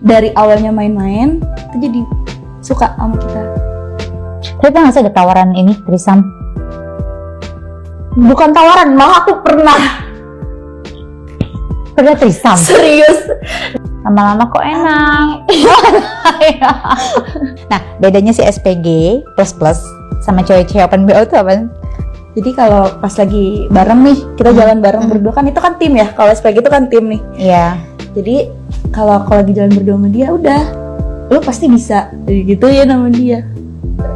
dari awalnya main-main itu jadi suka sama kita. Tapi pernah nggak sih ada tawaran ini threesome? Bukan tawaran, malah aku pernah. Pernah threesome? Serius. Lama-lama kok enak. Nah, bedanya si SPG plus sama cewek-cewek open BO itu apa? Jadi kalau pas lagi bareng nih, kita jalan bareng berdua kan itu kan tim ya. Kalau SPG itu kan tim nih. Iya. Jadi kalau aku lagi jalan berdua sama dia, udah, lu pasti bisa. Jadi gitu ya nama dia.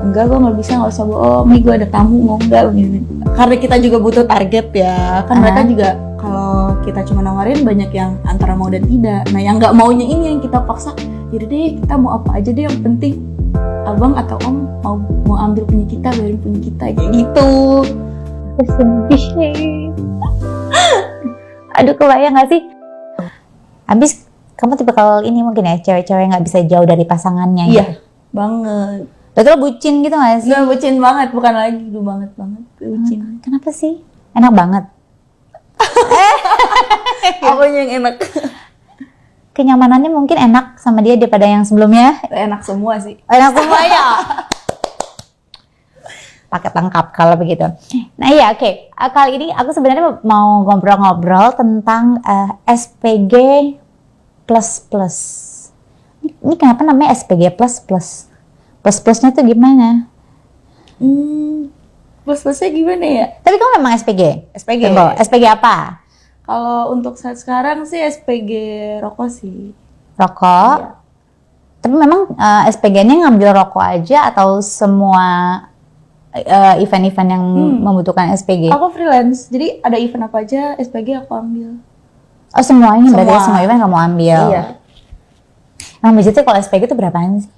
Enggak, gue nggak bisa, nggak usah bohong. Nih gue ada tamu, mau nggak? Begini. Karena kita juga butuh target ya. Kan mereka juga kalau kita cuma nawarin banyak yang antara mau dan tidak. Nah yang nggak maunya ini yang kita paksa. Jadi deh kita mau apa aja deh, yang penting abang atau om mau ambil punya kita, bayarin punya kita, kayak gitu. Sedih. Aduh, kebayang gak sih? Habis kamu tipe kalau ini mungkin ya, cewek-cewek nggak bisa jauh dari pasangannya. Iya, gitu. banget. Berarti lo bucin gitu gak sih? Nggak, bucin banget, bukan lagi gue banget bucin. Kenapa sih? Enak banget. Apanya yang enak? Kenyamanannya mungkin enak sama dia daripada yang sebelumnya. Enak semua sih. Enak semuanya. Paket lengkap kalau begitu. Nah iya, oke. Kali ini aku sebenarnya mau ngobrol-ngobrol tentang SPG plus. Ini kenapa namanya SPG plus? Plus-plusnya tuh gimana? Plus-plusnya gimana ya? Tapi kamu memang SPG? SPG. SPG apa? Kalau untuk saat sekarang sih SPG rokok sih. Rokok? Iya. Tapi memang SPG-nya ngambil rokok aja atau semua event-event yang membutuhkan SPG? Aku freelance, jadi ada event apa aja SPG aku ambil. Oh semuanya, Semua. berarti semua event kamu ambil? Iya. Nah budgetnya kalau SPG itu berapaan sih?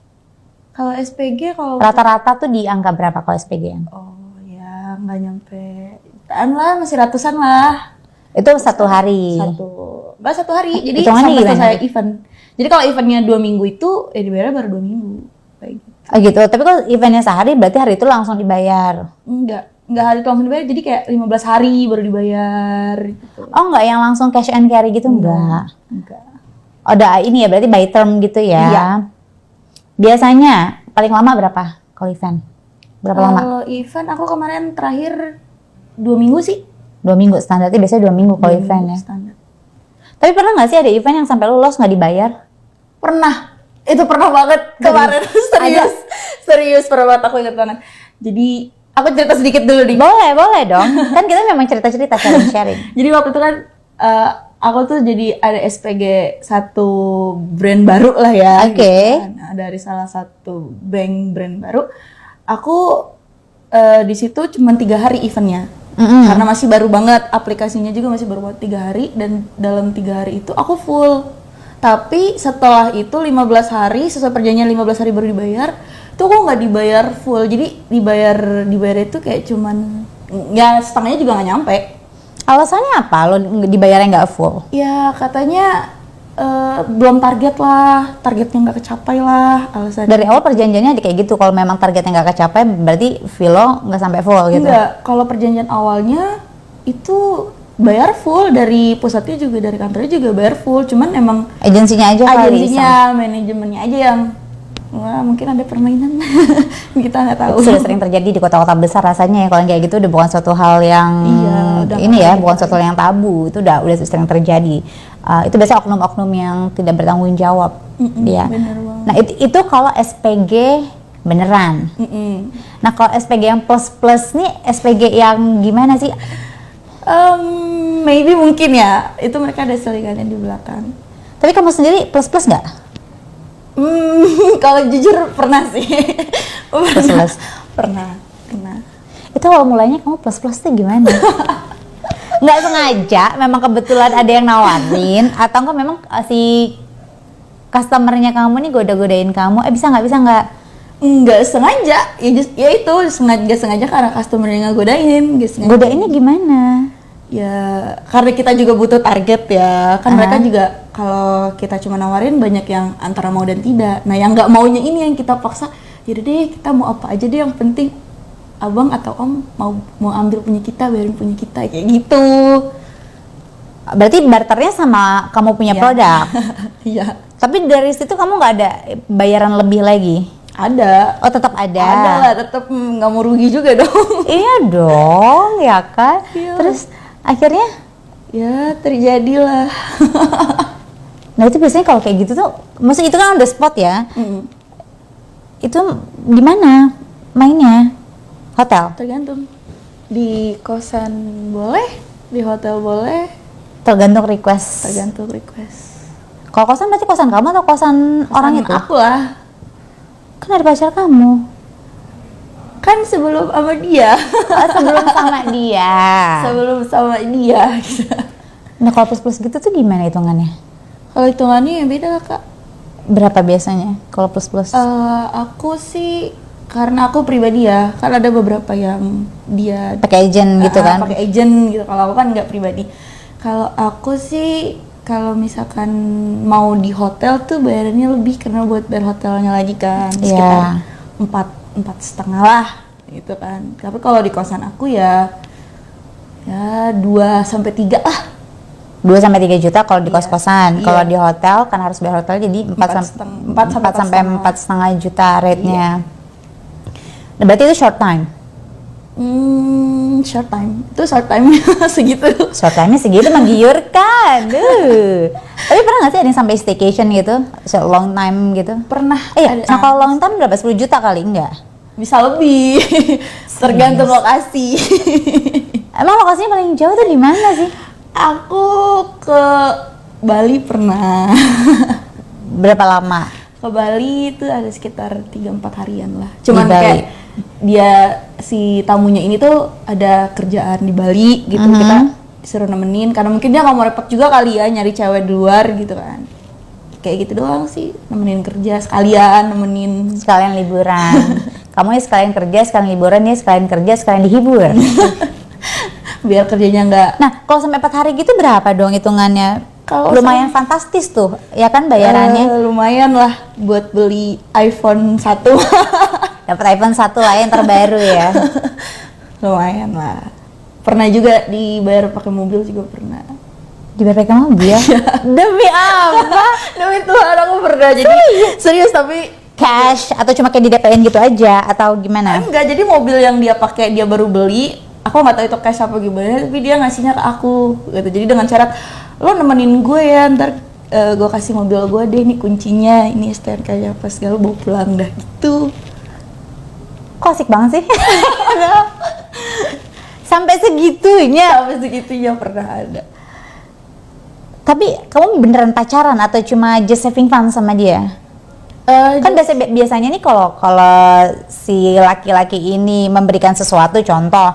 Kalau SPG kalau Rata-rata tuh di angka berapa kalau SPG? oh ya nggak nyampe jutaan lah, masih ratusan lah. Itu satu hari? Nggak satu hari, jadi Hitungannya sampai gimana? selesai event. Jadi kalau eventnya 2 minggu itu, ya dibayar baru 2 minggu. Kayak gitu. Oh gitu, tapi kalau eventnya sehari berarti hari itu langsung dibayar? Enggak hari itu langsung dibayar, jadi kayak 15 hari baru dibayar gitu. Oh enggak, yang langsung cash and carry gitu enggak? Enggak. Oh udah ini ya, berarti by term gitu ya? Iya. Biasanya paling lama berapa kalau event? Berapa lama? Kalau event aku kemarin terakhir 2 minggu sih. 2 minggu, standarnya biasanya 2 minggu kalau 2 event minggu ya? standar. Tapi pernah nggak sih ada event yang sampai lu loss nggak dibayar? Pernah. Itu pernah banget kemarin. Serius pernah banget, aku ingat banget. Jadi aku cerita sedikit dulu nih. Boleh dong. Kan kita memang cerita-cerita sharing. Jadi waktu itu kan aku tuh jadi ada SPG satu brand baru lah ya. Oke. Gitu kan. Nah, dari salah satu brand baru. Aku di situ cuma 3 hari eventnya. Karena masih baru banget, aplikasinya juga masih baru buat 3 hari, dan dalam 3 hari itu aku full. Tapi setelah itu 15 hari, sesuai perjanjian 15 hari baru dibayar, itu aku nggak dibayar full. Jadi dibayar itu kayak cuman, ya setengahnya juga nggak nyampe. Alasannya apa lo dibayarnya nggak full? Ya katanya belum target lah, targetnya nggak kecapai lah alasannya. Dari awal perjanjiannya kayak gitu, kalau memang targetnya nggak kecapai berarti fee lo nggak sampai full gitu? Enggak, kalau perjanjian awalnya itu bayar full, dari pusatnya juga, dari kantornya juga bayar full, cuman emang Agensinya aja kali? agensinya, manajemennya aja yang wah mungkin ada permainan. Kita nggak tahu. Itu sudah sering terjadi di kota-kota besar rasanya ya, kalau yang kayak gitu udah bukan suatu hal yang udah ini ya, gitu. bukan suatu hal yang tabu, itu udah sering terjadi. Itu biasanya oknum-oknum yang tidak bertanggung jawab. Ya. Bener banget. Nah itu kalau SPG beneran. Nah kalau SPG yang plus nih, SPG yang gimana sih? Maybe mungkin ya, itu mereka ada selingannya di belakang. Tapi kamu sendiri plus nggak? Kalau jujur pernah sih. Plus. Pernah. Itu awal mulanya kamu plus tuh gimana? Nggak sengaja, memang kebetulan ada yang nawarin, atau enggak memang si customernya kamu nih goda-godain kamu, bisa nggak? Nggak sengaja, ya itu sengaja karena customernya ngegodain. Godainnya gimana? Ya karena kita juga butuh target ya, kan mereka juga kalau kita cuma nawarin banyak yang antara mau dan tidak. Nah yang nggak maunya ini yang kita paksa, yaudah deh kita mau apa aja deh, yang penting abang atau om mau ambil punya kita, bayarin punya kita, kayak gitu. Berarti barternya sama kamu punya produk? Iya. Tapi dari situ kamu nggak ada bayaran lebih lagi? Ada. Oh tetap ada? Ada lah, tetap nggak mau rugi juga dong. Iya dong, ya kan? Iya. Terus akhirnya? Ya terjadilah. Nah itu biasanya kalau kayak gitu tuh, maksudnya itu kan on the spot ya? Itu di mana mainnya? Hotel? Tergantung. Di kosan boleh, di hotel boleh. Tergantung request. Tergantung request. Kalau kosan berarti kosan kamu atau kosan orang itu? Aku lah. Kan ada pacar kamu. Kan sebelum sama dia. Oh, sebelum sama dia. Sebelum sama dia. Nah kalau plus-plus gitu tuh gimana hitungannya? Kalau hitungannya ya beda lah kak. Berapa biasanya kalau plus-plus? Aku sih karena aku pribadi ya, kan ada beberapa yang dia Pakai agent gitu kan? pakai agent gitu. Kalau aku kan nggak pribadi. Kalau aku sih kalau misalkan mau di hotel tuh bayarannya lebih karena buat bayar hotelnya lagi kan sekitar 4,5 lah gitu kan. Tapi kalau di kosan aku ya 2 sampai 3 lah. 2 sampai 3 juta kalau di Iya. kos-kosan. Iya. Kalau di hotel kan harus bayar hotel jadi 4 sampai 4,5 juta rate-nya. Nah, berarti itu short time. Short time. Itu short time segitu. Short time-nya segitu menggiurkan. Tapi pernah nggak sih ada yang sampai staycation gitu? So, long time gitu? Pernah. Nah kalau long time berapa? 10 juta kali? Enggak? Bisa lebih. Tergantung lokasi. Emang lokasinya paling jauh tuh di mana sih? Aku ke Bali pernah. Berapa lama? Ke Bali itu ada sekitar 3-4 harian lah. Cuman Bali. kayak dia si tamunya ini tuh ada kerjaan di Bali gitu, kita disuruh nemenin karena mungkin dia nggak mau repot juga kali ya nyari cewek di luar gitu kan. Kayak gitu doang sih, nemenin kerja sekalian, nemenin Sekalian liburan. Kamu ya sekalian kerja, sekalian liburan, ya sekalian kerja, sekalian dihibur. biar kerjanya nggak. Nah, kalau sampai 4 hari gitu berapa dong hitungannya? Kalau Lumayan fantastis tuh, ya kan bayarannya? Lumayan lah buat beli iPhone 1. Dapat iPhone 1 lah yang terbaru ya. Lumayan lah. Pernah juga dibayar pakai mobil juga pernah. Dibayar pakai mobil? Demi apa? Demi Tuhan aku pernah. Jadi serius tapi Cash atau cuma kayak di DP-in gitu aja atau gimana? enggak, jadi mobil yang dia pakai dia baru beli, aku nggak tahu itu cash apa gimana, tapi dia ngasihnya ke aku gitu. Jadi dengan syarat lo nemenin gue ya, ntar gue kasih mobil gue deh, ini kuncinya, ini STNK-nya pas segala, bawa pulang dah gitu. Kok asik banget sih? Sampai segitunya. Sampai segitunya pernah ada. Tapi kamu beneran pacaran atau cuma just having fun sama dia? Kan biasanya nih kalau si laki-laki ini memberikan sesuatu, contoh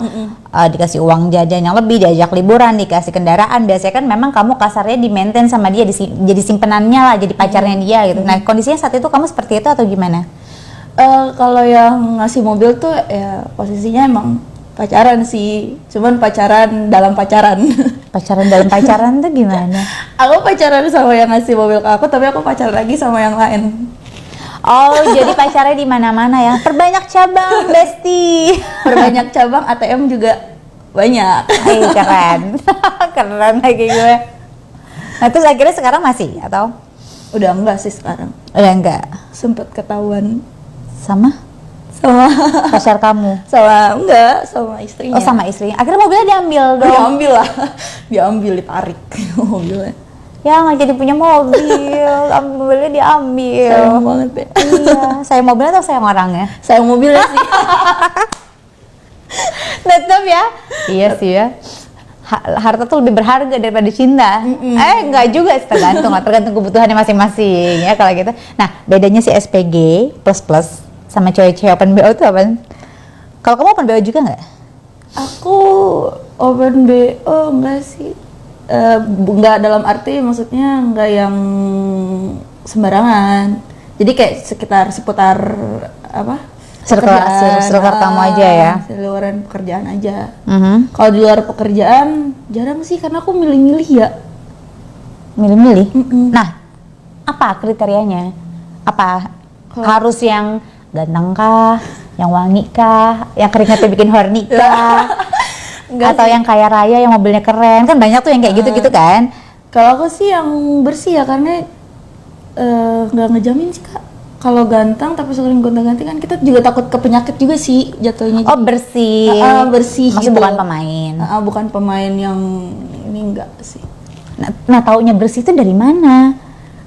dikasih uang jajan yang lebih, diajak liburan, dikasih kendaraan, biasanya kan memang kamu kasarnya di maintain sama dia, jadi simpenannya lah, jadi pacarnya dia gitu. Nah kondisinya saat itu kamu seperti itu atau gimana? Kalau yang ngasih mobil tuh ya posisinya emang pacaran sih, cuman pacaran dalam pacaran. Pacaran dalam pacaran tuh gimana? Aku pacaran sama yang ngasih mobil ke aku, tapi aku pacaran lagi sama yang lain. Oh, jadi pacarnya di mana-mana ya? Perbanyak cabang, Besti. Perbanyak cabang, ATM juga banyak. Ay, keren. Keren lagi gue. Nah, terus akhirnya sekarang masih atau? Udah enggak sih sekarang. Udah enggak. Sempet ketahuan Sama pacar kamu? Sama istrinya. Oh, sama istrinya. Akhirnya mobilnya diambil dong. Diambil lah. Diambil, ditarik mobilnya. Ya nggak jadi punya mobil, mobilnya diambil. Sayang banget ya. Iya, sayang mobilnya atau sayang orangnya? Sayang mobilnya sih. Tetap ya. Iya sih ya. Harta tuh lebih berharga daripada cinta. Enggak juga, tergantung kebutuhannya masing-masing ya kalau gitu. Nah, bedanya si SPG plus sama cewek-cewek open BO itu apa? Kalau kamu open BO juga nggak? Aku open BO enggak sih. Enggak dalam arti maksudnya enggak yang sembarangan. Jadi kayak seputar apa? Circle kamu aja ya. Di luaran pekerjaan aja. Kalau di luar pekerjaan jarang sih karena aku milih-milih ya. Milih-milih? Nah, apa kriterianya? Apa harus yang ganteng kah? Yang wangi kah? Yang keringatnya bikin horny kah? Atau yang kaya raya, yang mobilnya keren? Kan banyak tuh yang kayak gitu-gitu kan? Kalau aku sih yang bersih ya, karena nggak ngejamin sih Kak. Kalau ganteng tapi sering gonta-ganti kan kita juga takut ke penyakit juga sih jatuhnya. Oh, bersih. Bersih Maksudnya gitu. bukan pemain. Bukan pemain yang ini enggak sih. Nah, taunya bersih itu dari mana?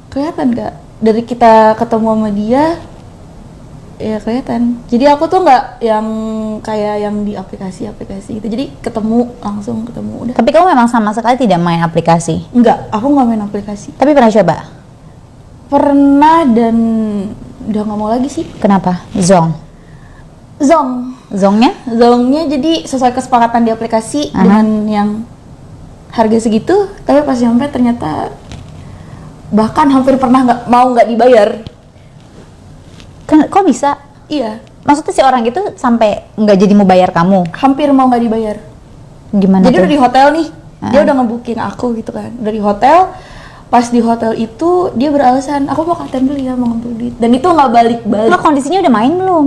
Kelihatan Kak. Dari kita ketemu sama dia ya kelihatan. Jadi aku tuh nggak yang kayak yang di aplikasi gitu. Jadi langsung ketemu udah. Tapi kamu memang sama sekali tidak main aplikasi? Enggak, aku nggak main aplikasi. Tapi pernah coba? Pernah dan udah nggak mau lagi sih. Kenapa? Zongnya? Zongnya jadi sesuai kesepakatan di aplikasi dengan yang harga segitu, tapi pas nyampe ternyata bahkan hampir pernah nggak dibayar. Kok bisa? Iya, Maksudnya si orang itu sampai nggak jadi mau bayar kamu? hampir mau nggak dibayar. Gimana Jadi tuh? udah di hotel nih, dia udah nge-booking aku gitu kan. Udah di hotel, pas di hotel itu dia beralasan, aku mau ke ATM dulu ya, mau ngambil duit. Dan itu nggak balik-balik. Nah, kondisinya udah main belum?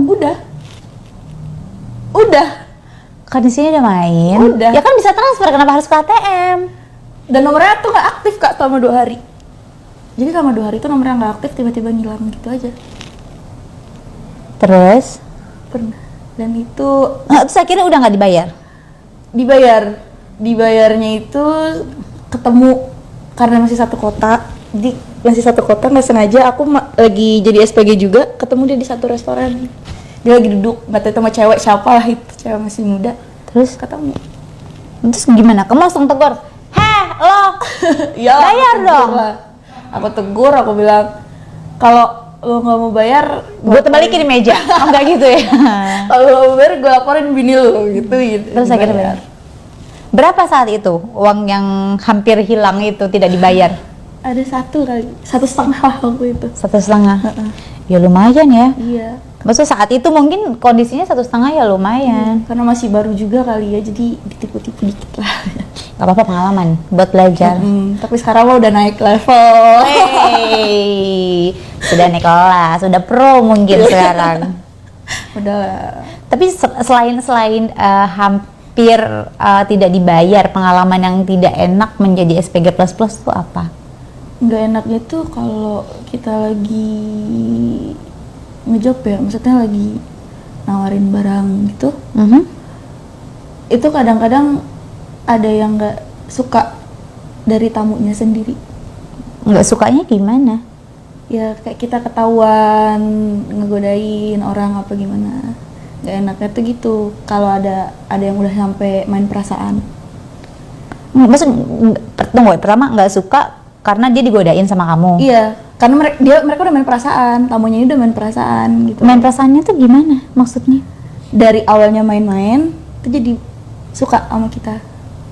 Udah. Kondisinya udah main? Udah. Ya kan bisa transfer, kenapa harus ke ATM? Dan nomornya tuh nggak aktif Kak selama 2 hari. Jadi selama 2 hari itu nomornya nggak aktif, tiba-tiba ngilang gitu aja. Terus? Pernah. Dan itu Terus akhirnya udah nggak dibayar? Dibayarnya itu ketemu karena masih satu kota. Jadi masih satu kota, nggak sengaja aku lagi jadi SPG juga, ketemu dia di satu restoran. Dia lagi duduk, nggak tahu sama cewek siapa lah itu, cewek masih muda. Terus? Ketemu. Terus gimana? Kamu langsung tegur? Heh, lo! Ya, Bayar dong! Aku tegur, aku bilang, kalau lo nggak mau bayar, Gue terbalikin di meja. Oh, enggak gitu ya? kalau lo mau bayar, gue laporin bini lo gituin. Terus akhirnya bayar. Berapa saat itu uang yang hampir hilang itu tidak dibayar? Ada 1,5 lah waktu itu. 1,5? Ya lumayan ya. Iya. Maksudnya saat itu mungkin kondisinya 1,5 ya lumayan. Karena masih baru juga kali ya, jadi ditipu-tipu dikit lah. Gak apa-apa, pengalaman buat belajar. Tapi sekarang mah udah naik level. Hey, sudah naik kelas, sudah pro mungkin sekarang. Udah lah. Tapi selain hampir tidak dibayar, pengalaman yang tidak enak menjadi SPG++ itu apa? Nggak enaknya tuh kalau kita lagi ngejob ya, maksudnya lagi nawarin barang gitu, itu kadang-kadang ada yang nggak suka dari tamunya sendiri. Nggak sukanya gimana? Ya kayak kita ketahuan ngegodain orang apa gimana. Nggak enaknya tuh gitu kalau ada yang udah sampai main perasaan. Maksud tunggu, pertama nggak suka karena dia digodain sama kamu. Iya, karena mereka udah main perasaan, tamunya ini udah main perasaan gitu. Main perasaannya tuh gimana maksudnya? Dari awalnya main-main, tuh jadi suka sama kita.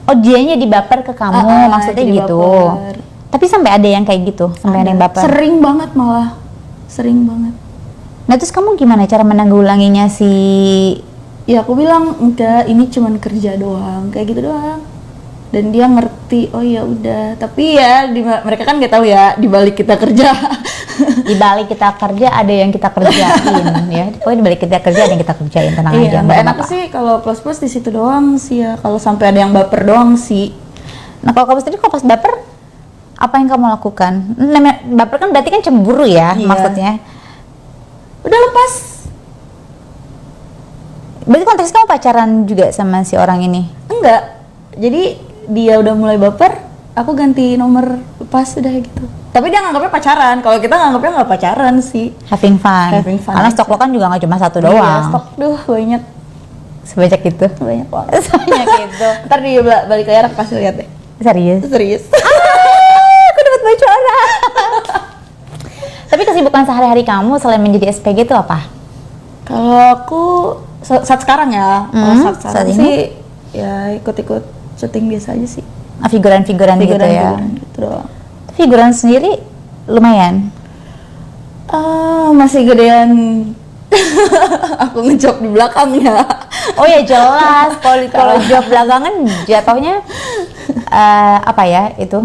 Oh, dianya dibaper ke kamu, maksudnya jadi gitu. baper. Tapi sampai ada yang kayak gitu, sampai ada yang baper. Sering banget malah, sering banget. Nah, terus kamu gimana cara menanggulanginya sih? Ya aku bilang enggak, ini cuman kerja doang, kayak gitu doang. Dan dia ngerti, oh ya udah. Tapi ya mereka kan nggak tahu ya di balik kita kerja. Di balik kita kerja ada yang kita kerjain ya. Pokoknya di balik kita kerja ada yang kita kerjain, tenang aja. Iya, nggak enak sih kalau plus di situ doang sih ya. Kalau sampai ada yang baper doang sih. Nah, kalau kamu sendiri kalau pas baper apa yang kamu lakukan? Namanya baper kan berarti kan cemburu ya, Iya. maksudnya. Udah lepas. Berarti konteksnya kamu pacaran juga sama si orang ini? Enggak. Jadi dia udah mulai baper, aku ganti nomor lepas udah gitu. Tapi dia nganggapnya pacaran. Kalau kita nganggapnya nggak pacaran sih. Having fun. Having fun Karena aja. stok lo kan juga nggak cuma satu Iya, doang. stok banyak Sebanyak itu. banyak banget. Sebanyak itu. Ntar dia balik layar aku kasih lihat deh. Serius? Serius. Aku dapat bocoran. Tapi kesibukan sehari-hari kamu selain menjadi SPG itu apa? Kalau aku saat sekarang ya, kalau saat saat sekarang ini? sih ya ikut-ikut syuting biasa aja sih. Figuran-figuran gitu ya. Figuran gitu doang. Figuran sendiri lumayan. Masih gedean. Aku ngejob di belakangnya. Oh ya jelas, kalau job belakangan jatuhnya apa ya itu?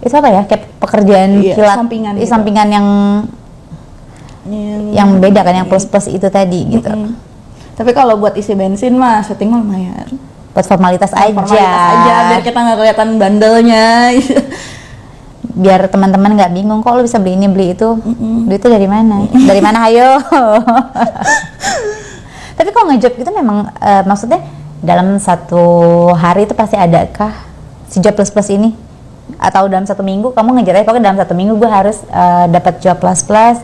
Itu apa ya? Kayak pekerjaan Iya, kilat, sampingan gitu. sampingan yang beda kan, yang plus-plus itu tadi gitu. Tapi kalau buat isi bensin mah syuting mah lumayan. Buat formalitas aja. Formalitas aja biar kita nggak kelihatan bandelnya. biar teman-teman nggak bingung kok lo bisa beli ini beli itu. Duitnya dari mana? Dari mana ayo? Tapi kalau ngejob gitu memang maksudnya dalam satu hari itu pasti adakah si job plus plus ini? Atau dalam satu minggu kamu ngejar aja pokoknya dalam satu minggu gue harus dapat job plus plus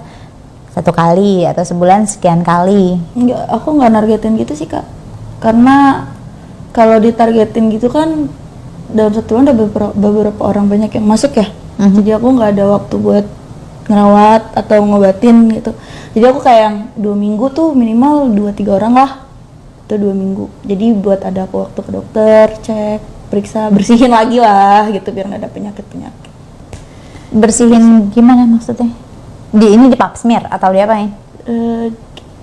satu kali atau sebulan sekian kali? Enggak, aku nggak nargetin gitu sih kak, karena kalau ditargetin gitu kan dalam satu bulan ada beberapa orang banyak yang masuk ya. Jadi aku nggak ada waktu buat ngerawat atau ngobatin gitu. Jadi aku kayak yang 2 minggu tuh minimal 2-3 orang lah, itu 2 minggu. Jadi buat ada aku waktu ke dokter, cek, periksa, bersihin lagi lah gitu biar nggak ada penyakit-penyakit. Bersihin gimana maksudnya? Di pap smear atau di apa nih?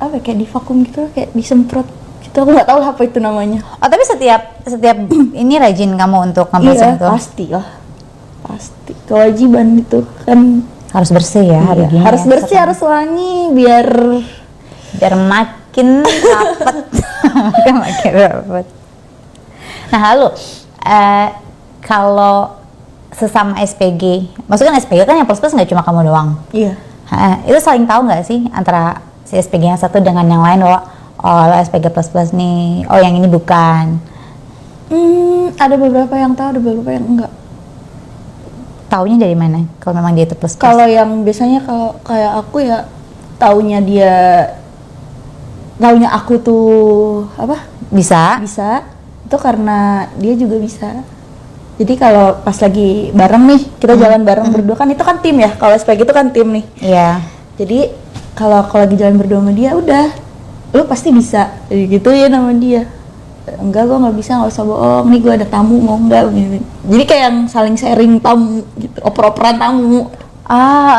Apa ya, kayak di vakum gitu, kayak disemprot gitu. Aku nggak tahu apa itu namanya. Oh tapi setiap ini rajin kamu untuk ngebersihin Iya, tuh? pasti lah, pasti kewajiban itu kan. Harus bersih ya hari Iya, gini. harus ya, bersih, harus wangi biar makin rapet. Makin rapet. Nah lalu kalau sesama SPG, maksudnya kan SPG kan yang plus plus nggak cuma kamu doang. iya. Itu saling tahu nggak sih antara si SPG yang satu dengan yang lain bahwa oh lo SPG plus plus nih, oh yang ini bukan. Ada beberapa yang tahu, ada beberapa yang enggak. Taunya dari mana? Kalau memang dia itu plus plus. Kalau yang biasanya kalau kayak aku ya taunya aku tuh apa? Bisa. Bisa. Itu karena dia juga bisa. Jadi kalau pas lagi bareng nih, kita jalan bareng berdua kan itu kan tim ya. Kalau SPG itu kan tim nih. Iya. Jadi kalau aku lagi jalan berdua sama dia udah, lu pasti bisa. Jadi gitu ya nama dia. Enggak, gue nggak bisa, nggak usah bohong, nih gue ada tamu, mau nggak gitu. Jadi kayak yang saling sharing tamu gitu, oper-operan tamu.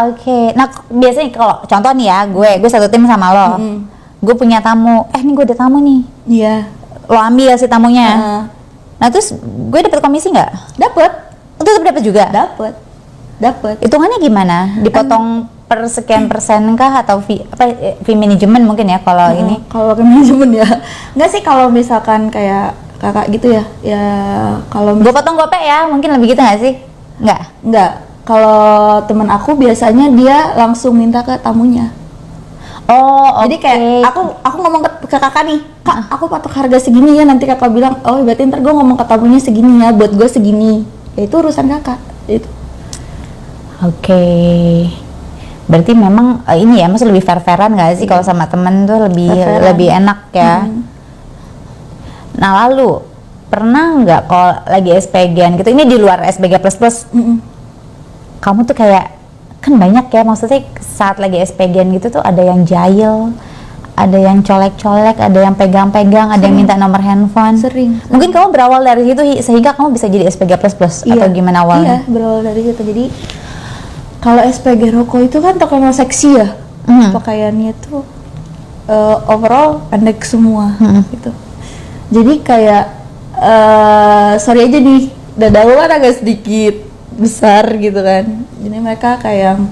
Oke. Nah biasanya kalau contoh nih ya, gue satu tim sama lo, gue punya tamu, nih gue ada tamu nih, Iya. lo ambil si tamunya. Nah terus gue dapat komisi nggak? Dapat. Untuk tetap dapat juga? Dapat. Hitungannya gimana? Dipotong per sekian persen kah atau fee manajemen mungkin ya kalau ini? Kalau ke manajemen ya, nggak sih kalau misalkan kayak kakak gitu ya, ya kalau Gue potong gopek ya, mungkin lebih gitu nggak sih? Nggak. Kalau teman aku biasanya dia langsung minta ke tamunya. Oh, Jadi kayak aku ngomong ke kakak nih, kak aku patok harga segini ya, nanti kakak bilang, oh berarti ntar gue ngomong ke tamunya segini ya, buat gue segini. Ya itu urusan kakak. Itu. Oke. Berarti memang ini ya, maksudnya lebih fair-fairan nggak sih kalau sama temen tuh lebih enak ya? Nah lalu pernah nggak kalau lagi SPG-an gitu, ini di luar SPG plus, kamu tuh kayak kan banyak ya, maksudnya saat lagi SPG-an gitu tuh ada yang jahil, ada yang colek-colek, ada yang pegang-pegang, ada yang minta nomor handphone. Sering. Mungkin kamu berawal dari situ sehingga kamu bisa jadi SPG plus atau gimana awalnya? Iya, berawal dari situ. Jadi kalau SPG rokok itu kan terkenal seksi ya, pakaiannya tuh overall pendek semua gitu. Jadi kayak sorry aja nih, dada aku kan agak sedikit besar gitu kan. Jadi mereka kayak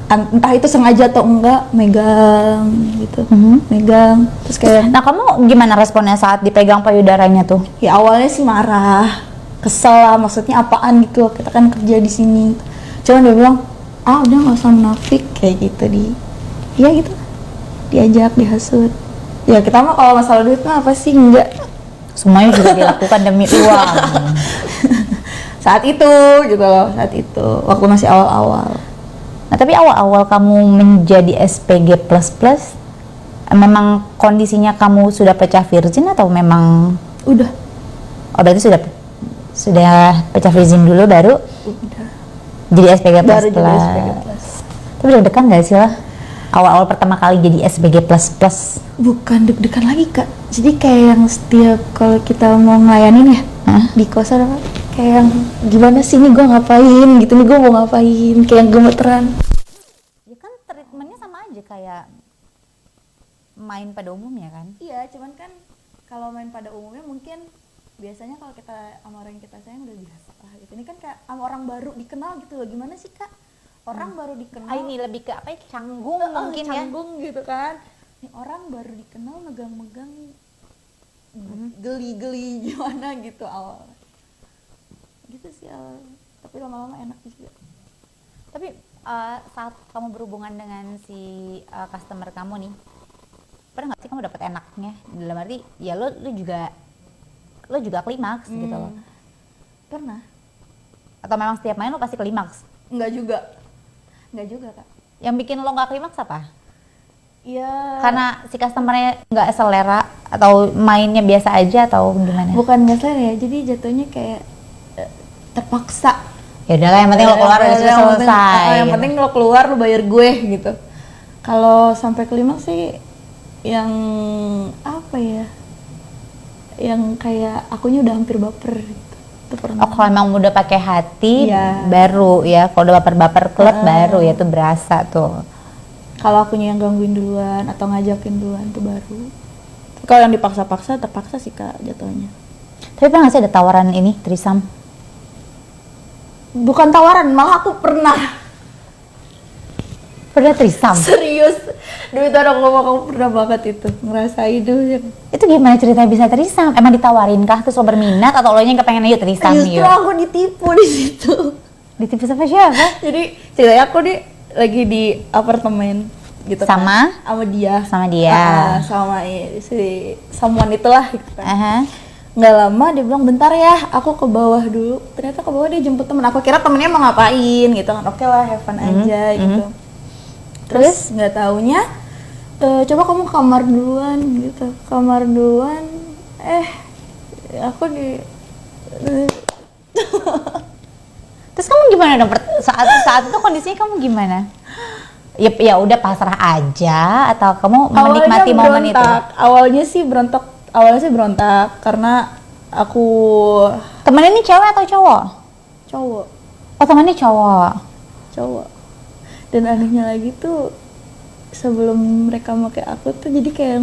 entah itu sengaja atau enggak megang gitu, megang. Terus kayak, nah kamu gimana responnya saat dipegang payudaranya tuh? ya awalnya sih marah, kesel lah, maksudnya apaan gitu, kita kan kerja di sini. Cuman dia bilang, udah nggak usah munafik kayak gitu iya gitu, diajak, dihasut. Ya kita mah kalau masalah duit mah apa sih, enggak. Semuanya juga dilakukan demi uang. Saat itu gitu loh, saat itu waktu masih awal-awal. Nah tapi awal-awal kamu menjadi SPG plus memang kondisinya kamu sudah pecah virgin atau memang Udah. Oh berarti sudah pecah virgin dulu baru Udah. jadi SPG plus. Baru jadi SPG plus. Tapi deg-degan gak sih lah awal-awal pertama kali jadi SPG plus? Bukan deg-degan lagi kak, jadi kayak yang setiap kalau kita mau ngelayanin ya di kosan apa, kayak yang gimana sih nih gue ngapain gitu, nih gue mau ngapain, kayak yang gemeteran. Ya kan treatmentnya sama aja kayak main pada umumnya kan? Iya, cuman kan kalau main pada umumnya mungkin biasanya kalau kita sama orang yang kita sayang udah biasa lah gitu. Ini kan kayak sama orang baru dikenal gitu loh, gimana sih kak? Orang baru dikenal. Ini lebih ke apa ya, canggung mungkin ya? Canggung gitu kan. Nih orang baru dikenal megang-megang geli-geli gimana gitu awal. Gitu sih awal. Tapi lama-lama enak juga. Tapi saat kamu berhubungan dengan si customer kamu nih, pernah nggak sih kamu dapat enaknya? Dalam arti ya lo juga klimaks gitu loh. Pernah. Atau memang setiap main lo pasti klimaks? Enggak juga Kak. Yang bikin lo nggak klimaks apa? Ya Karena si customernya nggak selera atau mainnya biasa aja atau gimana? bukan nggak selera ya, jadi jatuhnya kayak terpaksa. Ya udahlah, yang penting lo keluar udah Yang penting- selesai. yang gitu. penting lo keluar, lo bayar gue gitu. Kalau sampai kelima sih yang apa ya, yang kayak akunya udah hampir baper gitu. Itu pernah. Oh, kalau emang udah pakai hati Iya. baru ya, kalau udah baper-baper klub baru ya tuh berasa tuh. Kalau akunya yang gangguin duluan atau ngajakin duluan tuh baru. Kalau yang dipaksa-paksa terpaksa sih Kak jatuhnya. Tapi pernah nggak sih ada tawaran ini trisam? Bukan tawaran, malah aku pernah. Pernah trisam? Serius. Demi orang ngomong aku pernah banget itu ngerasain tuh yang Itu gimana ceritanya bisa trisam? Emang ditawarin kah terus lo berminat atau lo nya kepengen aja trisam justru yuk? aku ditipu di situ. Ditipu sama siapa? Jadi ceritanya aku nih lagi di apartemen gitu Sama? kan. Sama dia. Sama dia. Sama si someone itulah gitu kan. Aha. Nggak lama dia bilang bentar ya, aku ke bawah dulu. Ternyata ke bawah dia jemput temen. Aku kira temennya mau ngapain gitu kan. Oke lah, have fun aja gitu. Terus nggak taunya coba kamu kamar duluan gitu. Kamar duluan aku di Terus kamu gimana dong saat itu kondisinya kamu gimana? Ya udah pasrah aja atau kamu menikmati momen itu? Awalnya sih berontak karena aku Temennya ini cewek atau cowok? cowok. Oh, temannya cowok. Dan anehnya lagi tuh sebelum mereka pakai aku tuh jadi kayak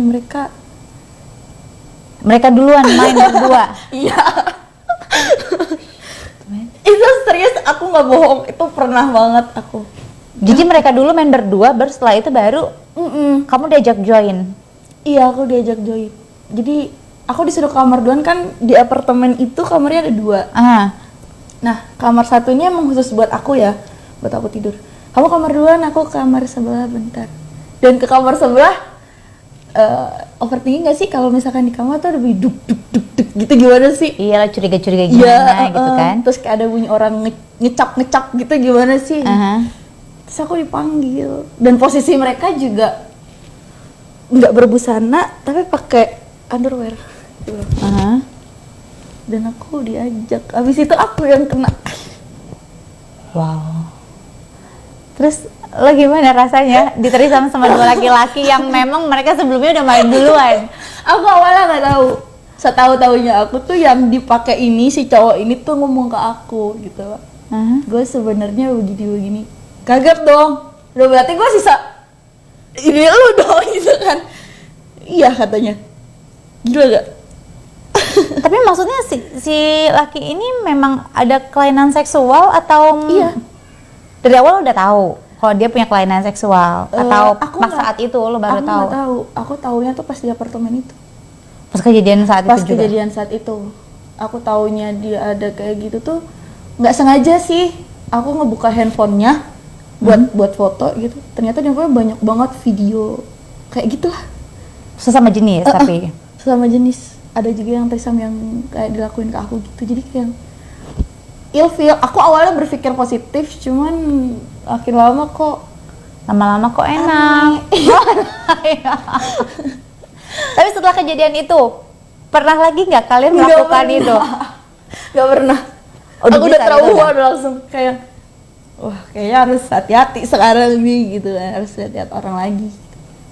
Mereka duluan main berdua. iya. Itu serius, aku nggak bohong, itu pernah banget aku. Jadi mereka dulu main berdua, baru setelah itu baru kamu diajak join. Iya, aku diajak join. Jadi aku disuruh kamar duluan kan, di apartemen itu kamarnya ada 2. Ah, Nah, kamar satunya emang khusus buat aku ya, buat aku tidur. Kamu kamar duluan, aku kamar sebelah bentar. Dan ke kamar sebelah, overthinking gak sih kalau misalkan di kamar tuh ada bunyi duk duk duk duk gitu, gimana sih? iya lah, curiga-curiga gimana gitu kan? Terus kayak ada bunyi orang ngecap gitu, gimana sih? Aha. Terus aku dipanggil, dan posisi mereka juga nggak berbusana, tapi pakai underwear. Gitu. Aha. Dan aku diajak, abis itu aku yang kena. Wow. Terus lo gimana rasanya diterisam sama 2 laki-laki yang memang mereka sebelumnya udah main duluan? Aku awalnya nggak tahu. Setahu-tahunya aku tuh yang dipakai ini, si cowok ini tuh ngomong ke aku gitu. Aha. Gue sebenarnya begini. Kaget dong. Udah berarti gue sisa ini lu dong gitu kan. Iya katanya. Gila gak? Tapi maksudnya si laki ini memang ada kelainan seksual atau? Iya. Dari awal udah tahu kalau dia punya kelainan seksual atau aku pas nggak- saat itu lo baru Aku tahu? nggak tahu. Aku taunya tuh pas di apartemen itu. Pas kejadian saat Pas itu juga. kejadian saat itu. Aku taunya dia ada kayak gitu tuh nggak sengaja sih. Aku ngebuka handphonenya buat foto gitu. Ternyata dia punya banyak banget video kayak gitulah. Sesama jenis tapi. Sesama jenis. Ada juga yang trisam yang kayak dilakuin ke aku gitu. Jadi kayak ilfeel. Aku awalnya berpikir positif, cuman makin lama kok Lama-lama kok enak. Tapi setelah kejadian itu, pernah lagi nggak kalian Nggak melakukan pernah. itu? Gak pernah. Oh, Aku udah bisa gitu trauma udah? langsung kayak wah kayaknya harus hati-hati sekarang nih gitu kan, harus lihat orang lagi.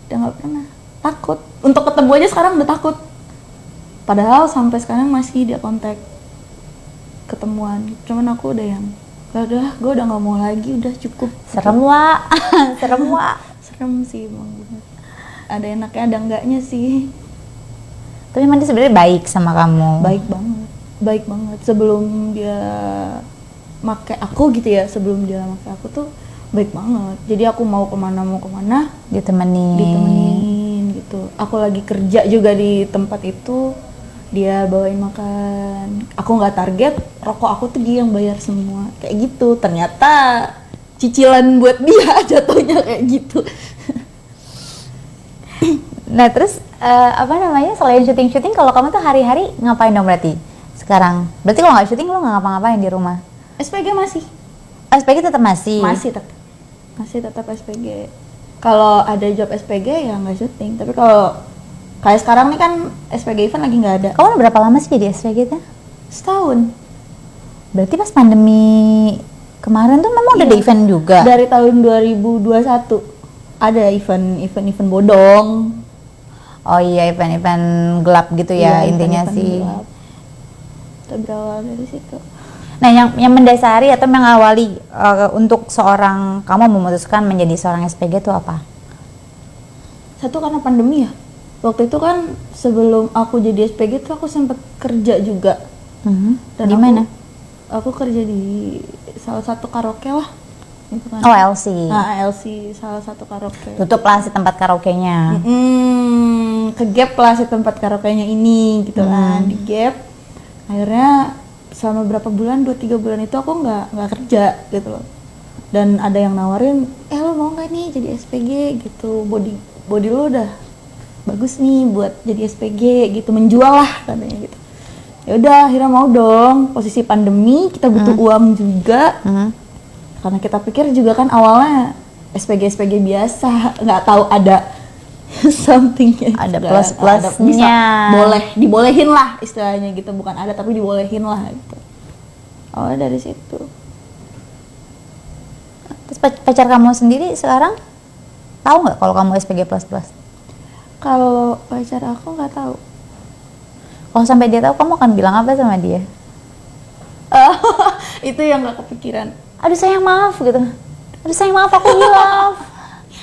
Udah nggak pernah. Takut. Untuk ketemu aja sekarang udah takut. Padahal sampai sekarang masih dia kontak ketemuan. Cuman aku udah yang gak udah, gue udah nggak mau lagi, udah cukup. Serem wa, serem wa. Serem sih emang bener. Ada enaknya ada enggaknya sih. Tapi emang dia sebenarnya baik sama kamu. Baik banget sebelum dia make aku gitu ya, sebelum dia make aku tuh baik banget. Jadi aku mau kemana ditemenin gitu. Aku lagi kerja juga di tempat itu, dia bawain makan. Aku nggak target, rokok aku tuh dia yang bayar semua kayak gitu. Ternyata cicilan buat dia jatuhnya kayak gitu. Nah terus apa namanya, selain syuting-syuting, kalau kamu tuh hari-hari ngapain dong berarti sekarang? Berarti kalau nggak syuting lo nggak ngapa-ngapain di rumah? SPG masih SPG tetap masih? masih tetap SPG. Kalau ada job SPG ya nggak syuting, tapi kalau kayak sekarang nih kan SPG event lagi nggak ada. Kamu udah berapa lama sih jadi SPG tuh? Setahun. Berarti pas pandemi kemarin tuh memang udah ada event juga? Dari tahun 2021 ada event bodong. Oh iya, event-event gelap gitu ya, Iya, intinya event-event sih. gelap. Kita berawal dari situ. Nah, yang mendasari atau mengawali untuk seorang kamu memutuskan menjadi seorang SPG itu apa? Satu karena pandemi ya. Waktu itu kan sebelum aku jadi SPG tuh aku sempat kerja juga. Dan Di mana? Aku kerja di salah satu karaoke lah. Gitu kan. Oh, LC. Nah, LC salah satu karaoke. Tutup lah si tempat karaoke-nya. Ke gap lah si tempat karaoke-nya ini gitu kan, di gap. Akhirnya selama berapa bulan, 2-3 bulan itu aku nggak kerja gitu loh. Dan ada yang nawarin, lo mau nggak nih jadi SPG gitu, body lo udah bagus nih buat jadi SPG gitu, menjual lah katanya gitu. Ya udah, akhirnya mau dong. Posisi pandemi, kita butuh uang juga. Karena kita pikir juga kan awalnya SPG biasa, nggak tahu ada something Ada plus-plusnya. Dibolehin lah istilahnya gitu, bukan ada tapi dibolehin lah gitu. Awalnya dari situ. Terus pacar kamu sendiri sekarang tahu nggak kalau kamu SPG plus-plus? Kalau pacar aku nggak tahu. Kalau sampai dia tahu, kamu akan bilang apa sama dia? Itu yang nggak kepikiran. Aduh sayang maaf gitu. Aduh sayang maaf, aku hilaf.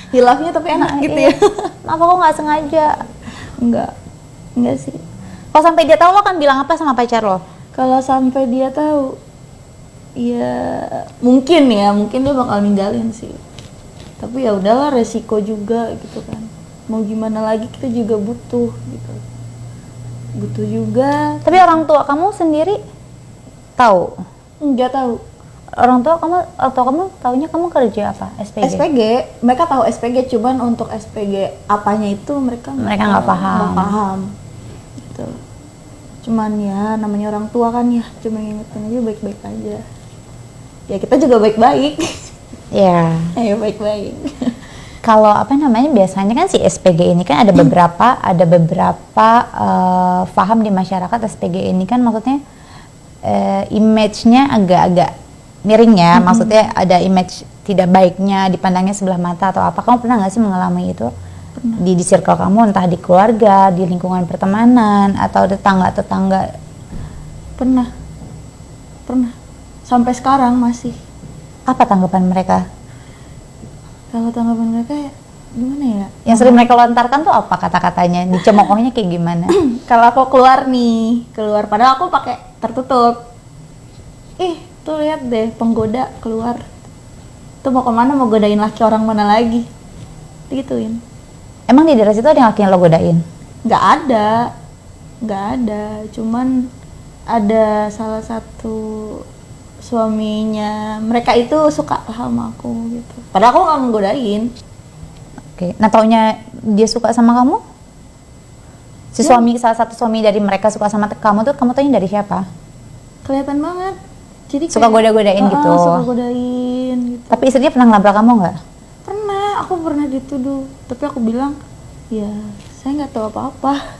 Hilafnya tapi enak gitu ya. Maaf aku nggak sengaja. Enggak sih. Kalau sampai dia tahu, lo akan bilang apa sama pacar lo? Kalau sampai dia tahu, ya mungkin dia bakal ninggalin sih. Tapi ya udahlah, resiko juga gitu kan. Mau gimana lagi, kita juga butuh gitu. Butuh juga. Tapi orang tua kamu sendiri tahu? Enggak tahu. Orang tua kamu taunya kamu kerja apa? SPG? SPG, mereka tahu SPG, cuman untuk SPG apanya itu mereka nggak paham. Gitu. Cuman ya namanya orang tua kan ya, cuma ngingetin aja baik-baik aja. Ya kita juga baik-baik. Iya. Ya baik-baik. Kalau apa namanya, biasanya kan si SPG ini kan ada beberapa paham di masyarakat. SPG ini kan maksudnya image-nya agak-agak miring ya, maksudnya ada image tidak baiknya, dipandangnya sebelah mata atau apa. Kamu pernah nggak sih mengalami itu? Di circle kamu, entah di keluarga, di lingkungan pertemanan, atau tetangga-tetangga? Pernah. Sampai sekarang masih. Apa tanggapan mereka? Kalau tanggapan mereka ya gimana ya? Yang sering mereka lontarkan tuh apa kata-katanya? Dicemoohnya kayak gimana? Kalau aku keluar padahal aku pakai tertutup. Tuh lihat deh, penggoda keluar. Tuh mau kemana, mau godain laki orang mana lagi? Gituin. Emang di daerah situ ada yang laki yang lo godain? Nggak ada. Cuman ada salah satu suaminya mereka itu suka sama aku gitu. Padahal aku nggak nggodain. Oke. Nah, taunya dia suka sama kamu? Salah satu suami dari mereka suka sama kamu tuh, kamu taunya dari siapa? Kelihatan banget. Jadi suka goda-godain gitu. Suka godain gitu. Tapi istrinya pernah ngelabrak kamu nggak? Aku pernah dituduh. Tapi aku bilang, ya saya nggak tahu apa-apa.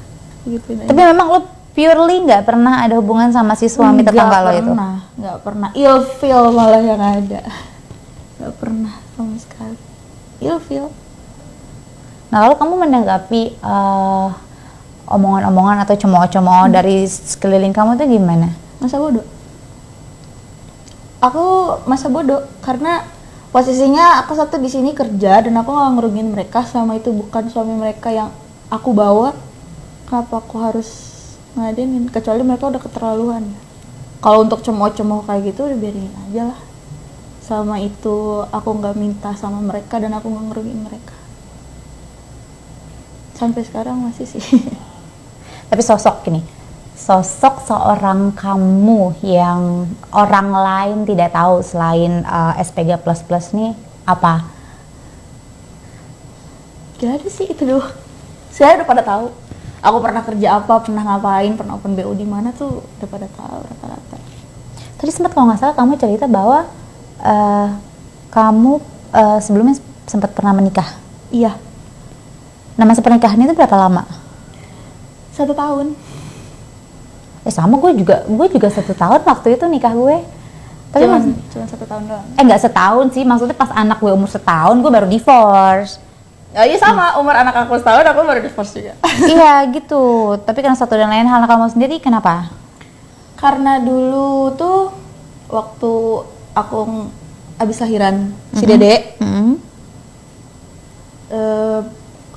Gitu. Tapi memang lo purely nggak pernah ada hubungan sama si suami tetangga lo itu? Nggak pernah. Ilfil malah yang ada. Nggak pernah sama sekali. Ilfil. Nah, lalu kamu menanggapi omongan-omongan atau cemooh-cemooh dari sekeliling kamu tuh gimana? Masa bodoh. Aku masa bodoh karena posisinya aku satu di sini kerja dan aku nggak ngerugiin mereka, sama itu bukan suami mereka yang aku bawa. Kenapa aku harus ngadenin? Kecuali mereka udah keterlaluan. Kalau untuk cemooh-cemooh kayak gitu udah biarin aja lah. Sama itu aku nggak minta sama mereka dan aku nggak ngerugiin mereka. Sampai sekarang masih sih. Tapi sosok gini, sosok seorang kamu yang orang lain tidak tahu selain SPG++ nih apa? Gak ada sih, itu doang. Saya udah pada tahu. Aku pernah kerja apa, pernah ngapain, pernah open BO di mana tuh udah pada tahu rata-rata. Tadi sempat kalau nggak salah kamu cerita bahwa kamu sebelumnya sempat pernah menikah. Iya, Nah, masa pernikahan itu berapa lama? 1 tahun. Sama gue juga 1 tahun waktu itu nikah gue. Tapi Cuma 1 tahun doang. nggak setahun sih, maksudnya pas anak gue umur 1 tahun gue baru divorce. Oh iya sama, umur anak aku 1 tahun aku baru divorce juga. Iya gitu. Tapi karena satu dan lain hal kamu sendiri kenapa? Karena dulu tuh waktu aku abis lahiran si Dede,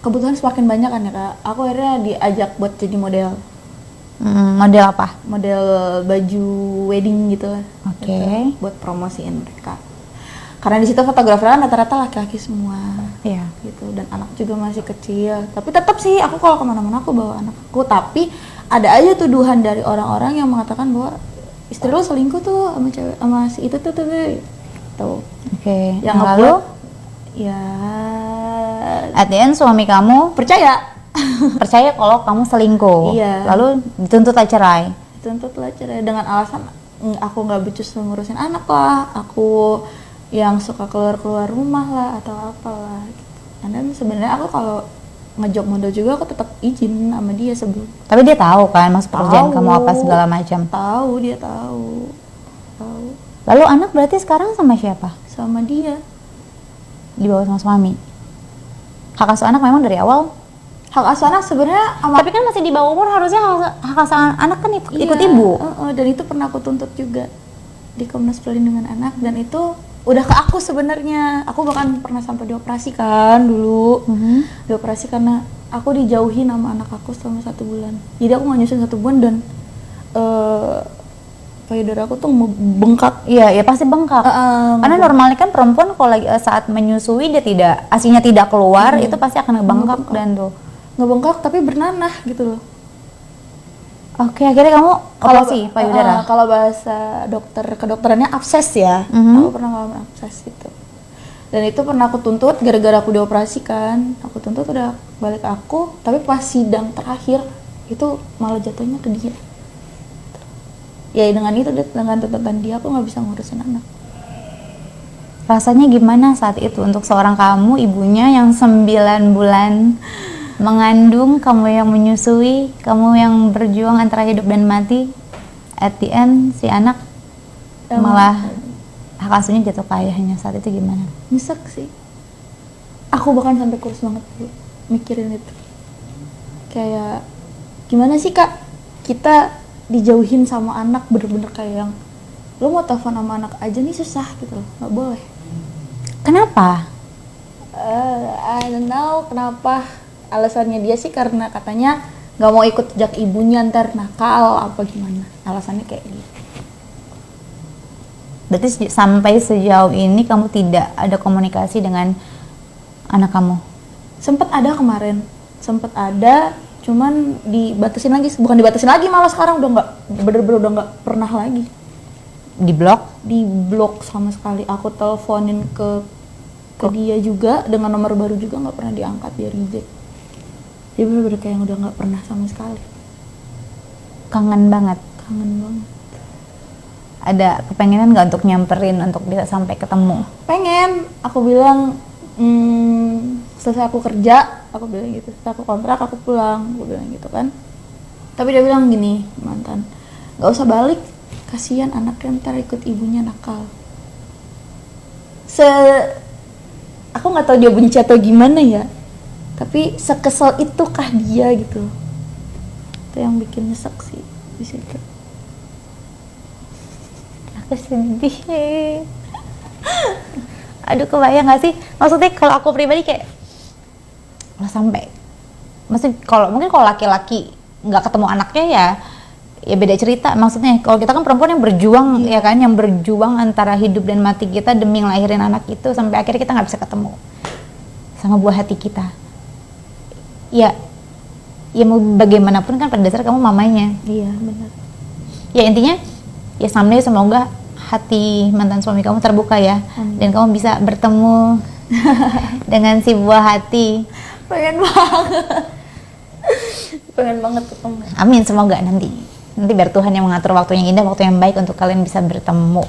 kebutuhan semakin banyak kan ya Kak. Aku akhirnya diajak buat jadi model. Model apa? Model baju wedding gitu lah. Oke. Gitu, buat promosiin mereka. Karena di situ fotografernya rata-rata laki-laki semua. Iya. Gitu, dan anak juga masih kecil. Tapi tetap sih aku kalau kemana-mana aku bawa anak aku. Tapi ada aja tuduhan dari orang-orang yang mengatakan bahwa istri lo selingkuh tuh sama cewek, sama si itu tuh tuh. Oke. Yang Nah, lalu lalu ya at the end suami kamu percaya. percaya kalau kamu selingkuh. Iya. Lalu dituntut cerai. Dituntut lah cerai dengan alasan aku nggak becus ngurusin anak lah, aku yang suka keluar rumah lah atau apalah gitu. Dan sebenarnya aku kalau ngejob model juga aku tetap izin sama dia sebelum. Tapi dia tahu kan maksud pekerjaan Tahu. kamu apa segala macam. Tahu, dia tahu. Lalu anak berarti sekarang sama siapa? Sama dia. Dibawa sama suami. Hak asuh anak memang dari awal. Hak asuh anak sebenarnya Tapi kan masih di bawah umur, harusnya hak asuh anak kan ikut iya, ibu. Dan itu pernah aku tuntut juga di Komnas Perlindungan Anak, dan itu udah ke aku sebenarnya. Aku bahkan pernah sampai dioperasi kan dulu. Dioperasi karena aku dijauhin sama anak aku selama 1 bulan. Jadi aku nggak nyusun 1 bulan dan payudara aku tuh bengkak. Iya, ya pasti bengkak. Karena normalnya kan perempuan kalau lagi saat menyusui dia asinya tidak keluar, itu pasti akan ngebengkak dan tuh. Ngebengkak tapi bernanah gitu loh. Oke, akhirnya kamu operasi payudara. Kalau bahasa kedokterannya abses ya. Aku pernah ngalamin abses gitu. Dan itu pernah aku tuntut gara-gara aku dioperasikan. Aku tuntut udah balik ke aku, tapi pas sidang terakhir itu malah jatuhnya ke dia. Ya dengan tuntutan dia aku nggak bisa ngurusin anak. Rasanya gimana saat itu untuk seorang kamu, ibunya yang 9 bulan mengandung, kamu yang menyusui, kamu yang berjuang antara hidup dan mati, at the end si anak malah hak asuhnya jatuh ke ayahnya. Saat itu gimana? Nyesek sih. Aku bahkan sampai kurus banget dulu mikirin itu. Kayak gimana sih Kak, kita dijauhin sama anak, bener-bener kayak yang lo mau telepon sama anak aja nih susah gitu loh, nggak boleh. Kenapa? I don't know kenapa. Alasannya dia sih karena katanya nggak mau ikut jejak ibunya, ntar nakal apa gimana. Alasannya kayak gitu. Berarti sampai sejauh ini kamu tidak ada komunikasi dengan anak kamu? Sempet ada kemarin, cuman dibatasin lagi, bukan dibatasin lagi, malah sekarang udah nggak, bener-bener udah nggak pernah lagi. Di blok sama sekali. Aku teleponin ke dia juga dengan nomor baru juga nggak pernah diangkat, dia reject. Dia bener-bener kayak udah nggak pernah sama sekali. Kangen banget. Ada kepengenan nggak untuk nyamperin untuk bisa sampai ketemu? Pengen. Aku bilang selesai aku kerja, aku bilang gitu, setelah aku kontrak aku pulang, aku bilang gitu kan. Tapi dia bilang gini, mantan, nggak usah balik, kasihan anaknya ntar ikut ibunya nakal. Aku nggak tahu dia benci atau gimana ya, tapi sekesal itukah dia gitu. Itu yang bikin nyesek sih di situ. Aku sedih. Aduh, kebayang gak sih? Maksudnya kalau aku pribadi kayak maksudnya mungkin kalau laki-laki nggak ketemu anaknya ya beda cerita. Maksudnya kalau kita kan perempuan yang berjuang, ya kan, yang berjuang antara hidup dan mati kita demi ngelahirin anak itu, sampai akhirnya kita nggak bisa ketemu sama buah hati kita. Ya ya mau bagaimanapun kan pada dasar kamu mamanya. Iya benar. Ya intinya ya someday semoga hati mantan suami kamu terbuka ya. Amin. Dan kamu bisa bertemu dengan si buah hati. Pengen banget. Pengen banget ketemu. Amin, semoga nanti biar Tuhan yang mengatur waktu yang indah, waktu yang baik untuk kalian bisa bertemu.